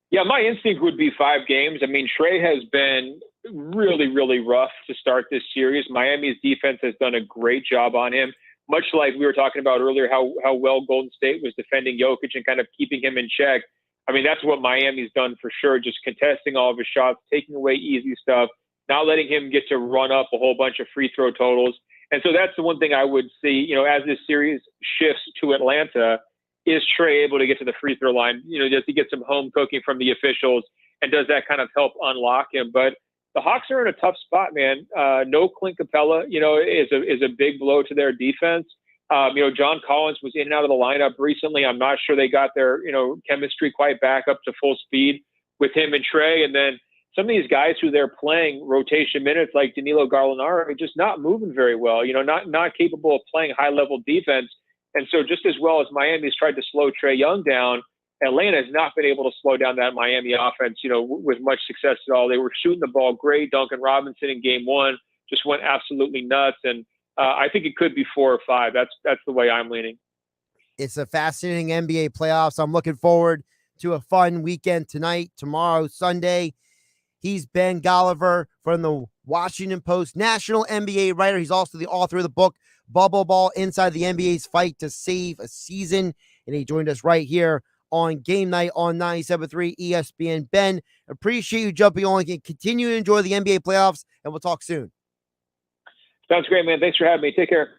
Yeah, my instinct would be 5 games. I mean, Trae has been really, really rough to start this series. Miami's defense has done a great job on him, much like we were talking about earlier, how well Golden State was defending Jokic and kind of keeping him in check. I mean, that's what Miami's done for sure, just contesting all of his shots, taking away easy stuff, not letting him get to run up a whole bunch of free throw totals. And so that's the one thing I would see, as this series shifts to Atlanta, is Trae able to get to the free throw line? Does he get some home cooking from the officials, and does that kind of help unlock him? But the Hawks are in a tough spot, man. No Clint Capella, is a big blow to their defense. John Collins was in and out of the lineup recently. I'm not sure they got their, chemistry quite back up to full speed with him and Trae. And then some of these guys who they're playing rotation minutes, like Danilo Gallinari, are just not moving very well, not capable of playing high-level defense. And so just as well as Miami's tried to slow Trae Young down, Atlanta has not been able to slow down that Miami offense, with much success at all. They were shooting the ball great. Duncan Robinson in Game 1 just went absolutely nuts. And I think it could be 4 or 5. That's the way I'm leaning. It's a fascinating NBA playoffs. I'm looking forward to a fun weekend tonight, tomorrow, Sunday. He's Ben Golliver from the Washington Post, national NBA writer. He's also the author of the book, Bubble Ball, Inside the NBA's Fight to Save a Season. And he joined us right here on Game Night on 97.3 ESPN. Ben, appreciate you jumping on and continue to enjoy the NBA playoffs, and we'll talk soon. Sounds great, man. Thanks for having me. Take care.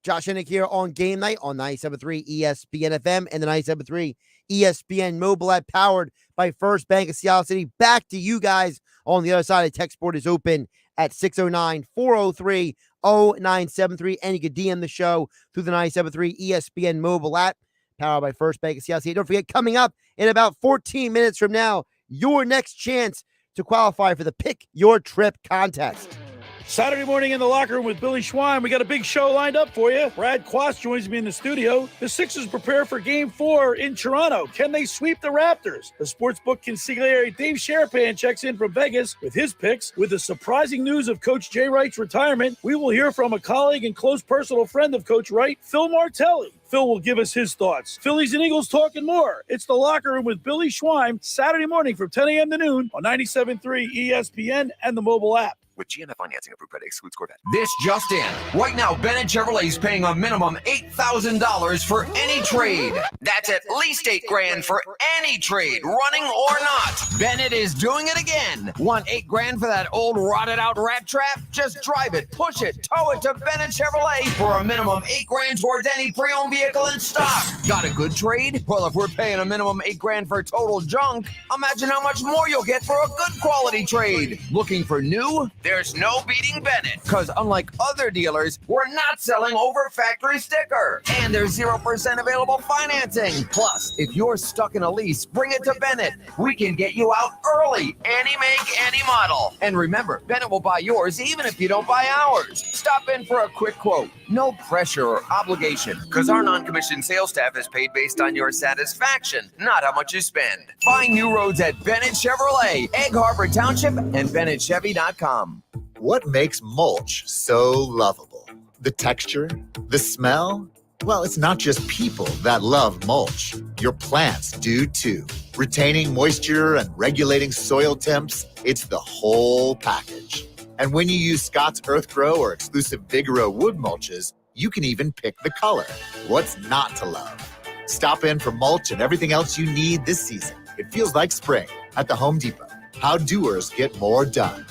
Josh Hennig here on Game Night on 97.3 ESPN FM and the 97.3 ESPN mobile app, powered by First Bank of Seattle City. Back to you guys on the other side. The text board is open at 609-403-0973. And you can DM the show through the 97.3 ESPN mobile app, powered by First Bank of CLC. Don't forget, coming up in about 14 minutes from now, your next chance to qualify for the Pick Your Trip contest. Saturday morning in the locker room with Billy Schwein. We got a big show lined up for you. Brad Quast joins me in the studio. The Sixers prepare for Game 4 in Toronto. Can they sweep the Raptors? The sportsbook consigliere Dave Sharapan checks in from Vegas with his picks. With the surprising news of Coach Jay Wright's retirement, we will hear from a colleague and close personal friend of Coach Wright, Phil Martelli. Phil will give us his thoughts. Phillies and Eagles talking more. It's the locker room with Billy Schwein, Saturday morning from 10 a.m. to noon on 97.3 ESPN and the mobile app. With GMF financing approved credit excludes Corvette. This just in. Right now, Bennett Chevrolet is paying a minimum $8,000 for any trade. That's at least $8,000 for any trade, running or not. Bennett is doing it again. Want $8,000 for that old rotted out rat trap? Just drive it, push it, tow it to Bennett Chevrolet for a minimum $8,000 towards any pre-owned vehicle in stock. Got a good trade? Well, if we're paying a minimum $8,000 for total junk, imagine how much more you'll get for a good quality trade. Looking for new? There's no beating Bennett, because unlike other dealers, we're not selling over factory sticker. And there's 0% available financing. Plus, if you're stuck in a lease, bring it to Bennett. We can get you out early, any make, any model. And remember, Bennett will buy yours even if you don't buy ours. Stop in for a quick quote. No pressure or obligation, because our non-commissioned sales staff is paid based on your satisfaction, not how much you spend. Find new roads at Bennett Chevrolet, Egg Harbor Township, and BennettChevy.com. What makes mulch so lovable? The texture? The smell? Well, it's not just people that love mulch. Your plants do too. Retaining moisture and regulating soil temps, it's the whole package. And when you use Scott's Earthgrow or exclusive Vigoro wood mulches, you can even pick the color. What's not to love? Stop in for mulch and everything else you need this season. It feels like spring at the Home Depot. How doers get more done.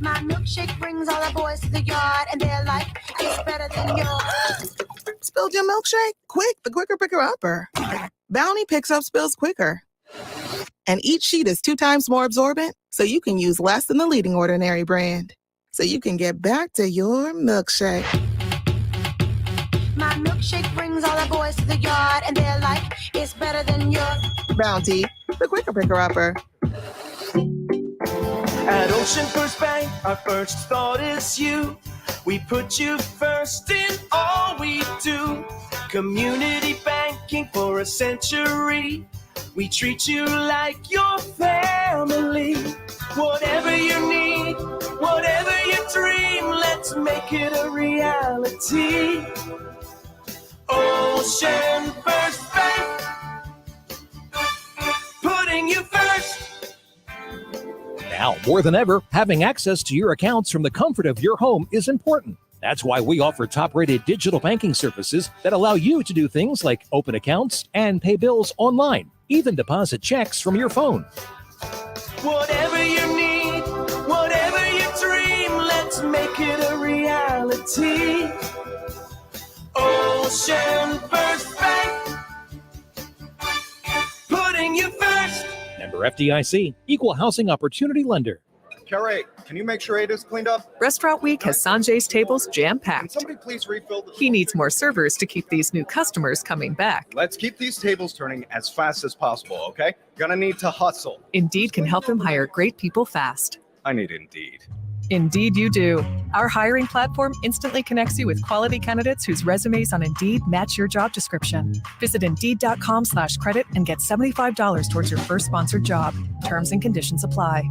My milkshake brings all the boys to the yard, and they're like, it's better than yours. Spilled your milkshake? Quick, the quicker picker upper. Bounty picks up spills quicker. And each sheet is 2 times more absorbent, so you can use less than the leading ordinary brand. So you can get back to your milkshake. My milkshake brings all the boys to the yard, and they're like, it's better than yours. Bounty, the quicker picker upper. At Ocean First Bank, our first thought is you. We put you first in all we do. Community banking for a century. We treat you like your family. Whatever you need, whatever you dream, let's make it a reality. Ocean First Bank, putting you first. Now, more than ever, having access to your accounts from the comfort of your home is important. That's why we offer top-rated digital banking services that allow you to do things like open accounts and pay bills online, even deposit checks from your phone. Whatever you need, whatever you dream, let's make it a reality. Ocean First Bank, putting you first. Member FDIC, Equal Housing Opportunity Lender. Carrie, can you make sure Ada's cleaned up? Restaurant Week has Sanjay's tables jam-packed. Can somebody please refill the... He needs more servers to keep these new customers coming back. Let's keep these tables turning as fast as possible, okay? Gonna need to hustle. Indeed can help him hire great people fast. I need Indeed. Indeed you do. Our hiring platform instantly connects you with quality candidates whose resumes on Indeed match your job description. Visit Indeed.com/credit and get $75 towards your first sponsored job. Terms and conditions apply.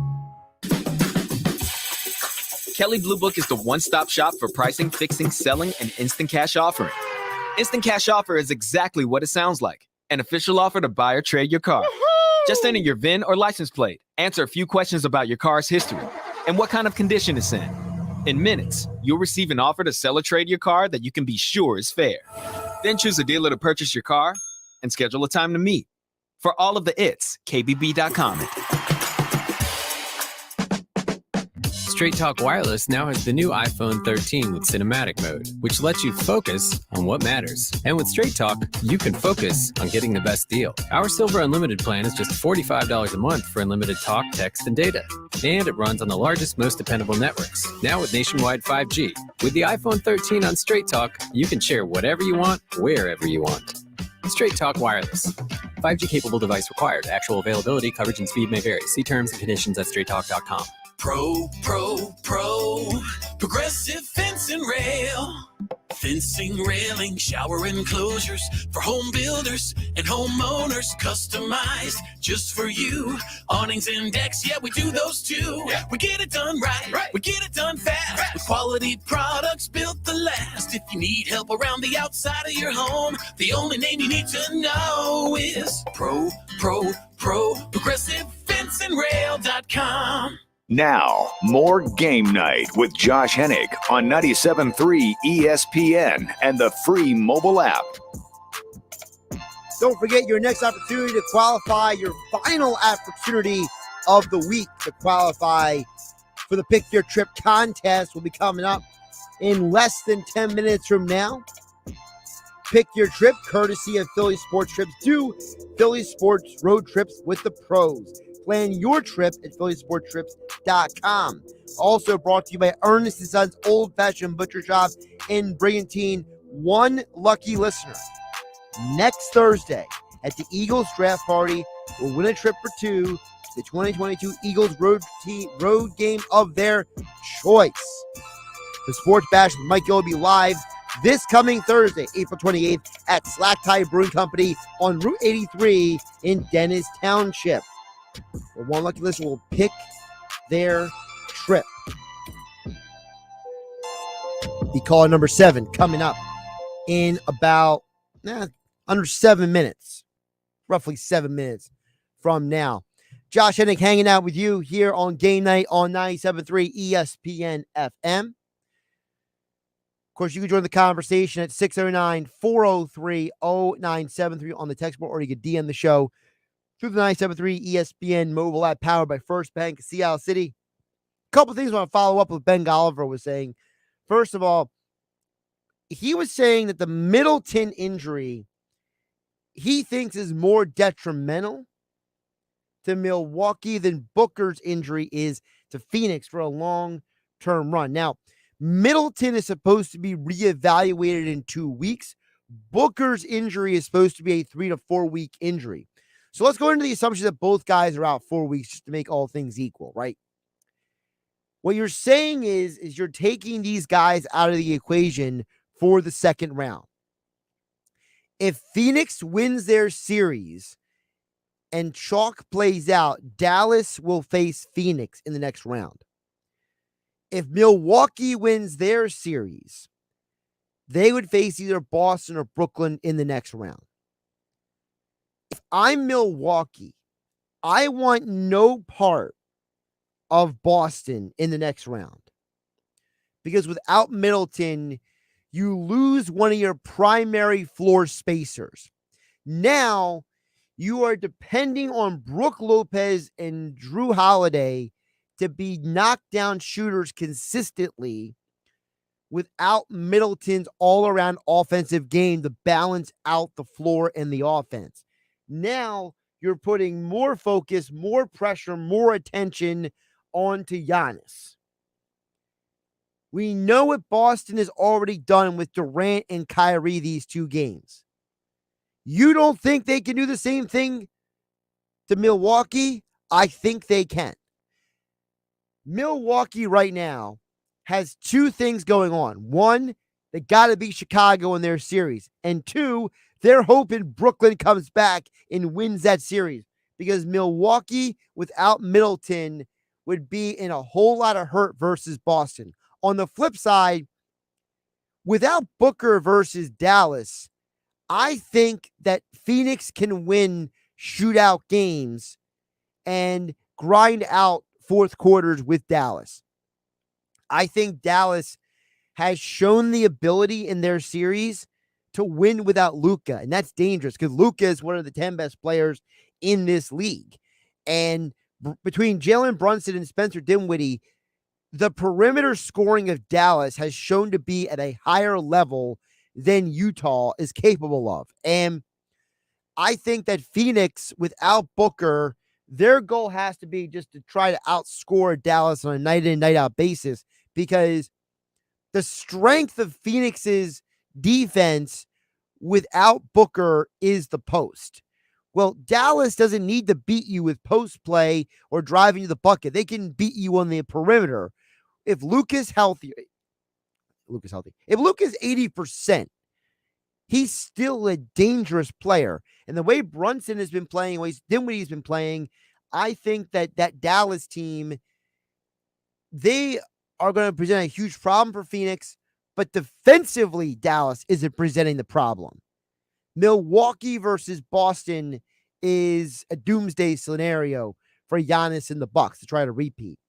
Kelley Blue Book is the one-stop shop for pricing, fixing, selling, and instant cash offering. Instant Cash Offer is exactly what it sounds like. An official offer to buy or trade your car. Woohoo! Just enter your VIN or license plate, answer a few questions about your car's history, and what kind of condition it's in. In minutes, you'll receive an offer to sell or trade your car that you can be sure is fair. Then choose a dealer to purchase your car and schedule a time to meet. For all of the its, KBB.com. Straight Talk Wireless now has the new iPhone 13 with cinematic mode, which lets you focus on what matters. And with Straight Talk, you can focus on getting the best deal. Our Silver Unlimited plan is just $45 a month for unlimited talk, text, and data. And it runs on the largest, most dependable networks, now with nationwide 5G. With the iPhone 13 on Straight Talk, you can share whatever you want, wherever you want. Straight Talk Wireless. 5G capable device required. Actual availability, coverage, and speed may vary. See terms and conditions at straighttalk.com. Pro. Progressive Fence and Rail. Fencing, railing, shower enclosures for home builders and homeowners. Customized just for you. Awnings and decks, yeah, we do those too. Yeah. We get it done right. We get it done fast. With quality products built to last. If you need help around the outside of your home, the only name you need to know is Pro. ProgressiveFenceandRail.com. Now, more Game Night with Josh Hennig on 97.3 ESPN and the free mobile app. Don't forget your next opportunity to qualify, your final opportunity of the week to qualify for the Pick Your Trip contest will be coming up in less than 10 minutes from now. Pick your trip, courtesy of Philly Sports Trips. Do Philly Sports road trips with the pros. Plan your trip at phillysporttrips.com. Also brought to you by Ernest & Sons Old Fashioned Butcher Shop in Brigantine. One lucky listener next Thursday at the Eagles draft party will win a trip for two to the 2022 Eagles road game of their choice. The Sports Bash with Mike Gill will be live this coming Thursday, April 28th at Slack Tie Brewing Company on Route 83 in Dennis Township, where one lucky listener will pick their trip. The call number 7 coming up in about under 7 minutes, roughly 7 minutes from now. Josh Hennig hanging out with you here on Game Night on 97.3 ESPN FM. Of course, you can join the conversation at 609-403-0973 on the text board, or you can DM the show through the 97.3 ESPN mobile app powered by First Bank, Sea City. A couple things I want to follow up with Ben Golliver was saying. First of all, he was saying that the Middleton injury he thinks is more detrimental to Milwaukee than Booker's injury is to Phoenix for a long-term run. Now, Middleton is supposed to be reevaluated in 2 weeks. Booker's injury is supposed to be a 3 to 4 week injury. So let's go into the assumption that both guys are out 4 weeks just to make all things equal, right? What you're saying is you're taking these guys out of the equation for the second round. If Phoenix wins their series and chalk plays out, Dallas will face Phoenix in the next round. If Milwaukee wins their series, they would face either Boston or Brooklyn in the next round. If I'm Milwaukee, I want no part of Boston in the next round. Because without Middleton, you lose one of your primary floor spacers. Now, you are depending on Brook Lopez and Drew Holiday to be knockdown shooters consistently without Middleton's all-around offensive game to balance out the floor and the offense. Now you're putting more focus, more pressure, more attention onto Giannis. We know what Boston has already done with Durant and Kyrie these 2 games. You don't think they can do the same thing to Milwaukee? I think they can. Milwaukee right now has 2 things going on. 1, they got to beat Chicago in their series. And 2, they're hoping Brooklyn comes back and wins that series, because Milwaukee without Middleton would be in a whole lot of hurt versus Boston. On the flip side, without Booker versus Dallas, I think that Phoenix can win shootout games and grind out fourth quarters with Dallas. I think Dallas has shown the ability in their series to win without Luka, and that's dangerous because Luka is one of the 10 best players in this league. And between Jalen Brunson and Spencer Dinwiddie, the perimeter scoring of Dallas has shown to be at a higher level than Utah is capable of. And I think that Phoenix, without Booker, their goal has to be just to try to outscore Dallas on a night in, night out basis, because the strength of Phoenix's defense without Booker is the post. Well, Dallas doesn't need to beat you with post play or driving to the bucket. They can beat you on the perimeter. If Luke is healthy, if Luke is 80%, he's still a dangerous player. And the way Brunson has been playing, what he's been playing, I think that Dallas team, they are going to present a huge problem for Phoenix, but defensively, Dallas isn't presenting the problem. Milwaukee versus Boston is a doomsday scenario for Giannis and the Bucks to try to repeat.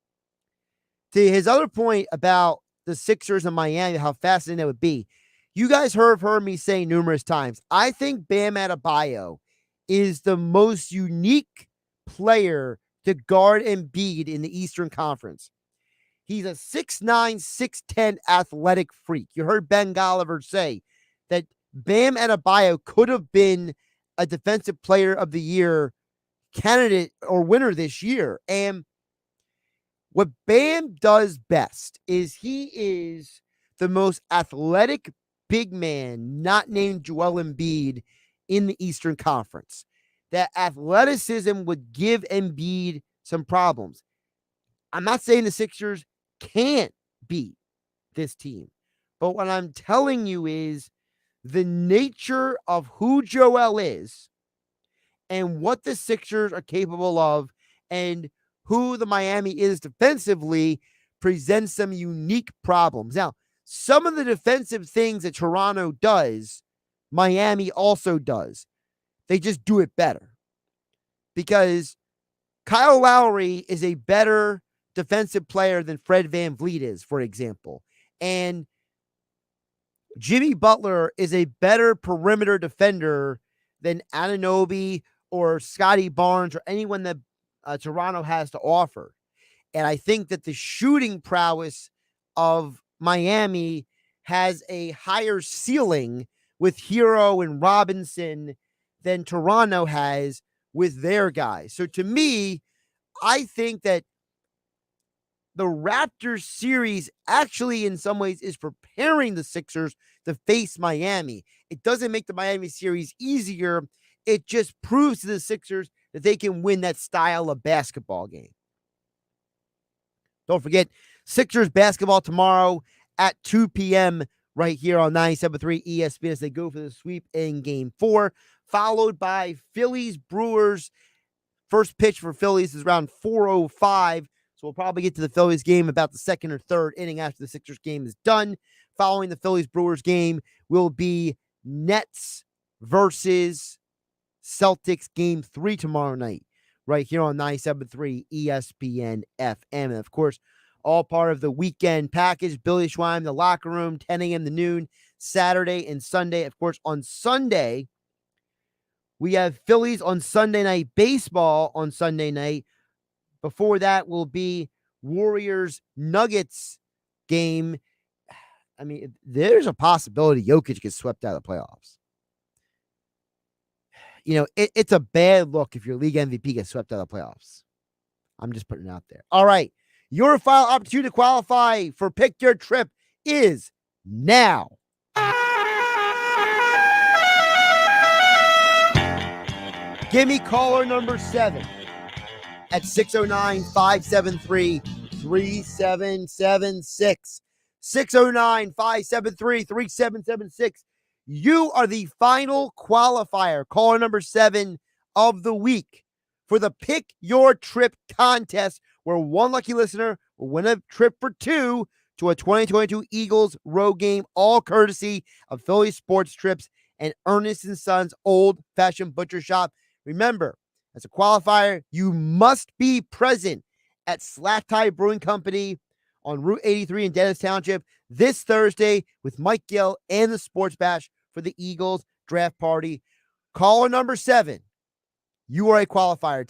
To his other point about the Sixers and Miami, how fascinating that would be, you guys have heard me say numerous times, I think Bam Adebayo is the most unique player to guard Embiid in the Eastern Conference. He's a 6'9", 6'10" athletic freak. You heard Ben Golliver say that Bam Adebayo could have been a Defensive Player of the Year candidate or winner this year. And what Bam does best is he is the most athletic big man, not named Joel Embiid, in the Eastern Conference. That athleticism would give Embiid some problems. I'm not saying the Sixers can't beat this team, but what I'm telling you is the nature of who Joel is and what the Sixers are capable of and who the Miami is defensively presents some unique problems. Now, some of the defensive things that Toronto does, Miami also does. They just do it better. Because Kyle Lowry is a better defensive player than Fred VanVleet is, for example. And Jimmy Butler is a better perimeter defender than Anunoby or Scotty Barnes or anyone that Toronto has to offer. And I think that the shooting prowess of Miami has a higher ceiling with Hero and Robinson than Toronto has with their guys. So to me, I think that the Raptors series actually in some ways is preparing the Sixers to face Miami. It doesn't make the Miami series easier. It just proves to the Sixers that they can win that style of basketball game. Don't forget, Sixers basketball tomorrow at 2 p.m. right here on 97.3 ESPN as they go for the sweep in Game 4, followed by Phillies Brewers. First pitch for Phillies is around 4:05. So we'll probably get to the Phillies game about the second or third inning after the Sixers game is done. Following the Phillies Brewers game will be Nets versus Celtics Game 3 tomorrow night, right here on 97.3 ESPN FM. And of course, all part of the weekend package. Billy Schwein, the locker room, 10 a.m. to noon, Saturday and Sunday. Of course, on Sunday, we have Phillies on Sunday night, baseball on Sunday night. Before that will be Warriors-Nuggets game. I mean, there's a possibility Jokic gets swept out of the playoffs. You know, it's a bad look if your league MVP gets swept out of the playoffs. I'm just putting it out there. All right. Your final opportunity to qualify for Pick Your Trip is now. Give me caller number 7 at 609-573-3776. 609-573-3776. You are the final qualifier, caller number 7 of the week for the Pick Your Trip contest, where one lucky listener will win a trip for 2 to a 2022 Eagles road game, all courtesy of Philly Sports Trips and Ernest & Sons Old Fashioned Butcher Shop. Remember, as a qualifier, you must be present at Slack Tie Brewing Company on Route 83 in Dennis Township this Thursday with Mike Gill and the Sports Bash for the Eagles draft party. Caller number 7, you are a qualifier at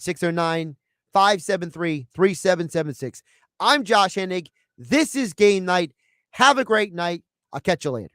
609-573-3776. I'm Josh Hennig. This is Game Night. Have a great night. I'll catch you later.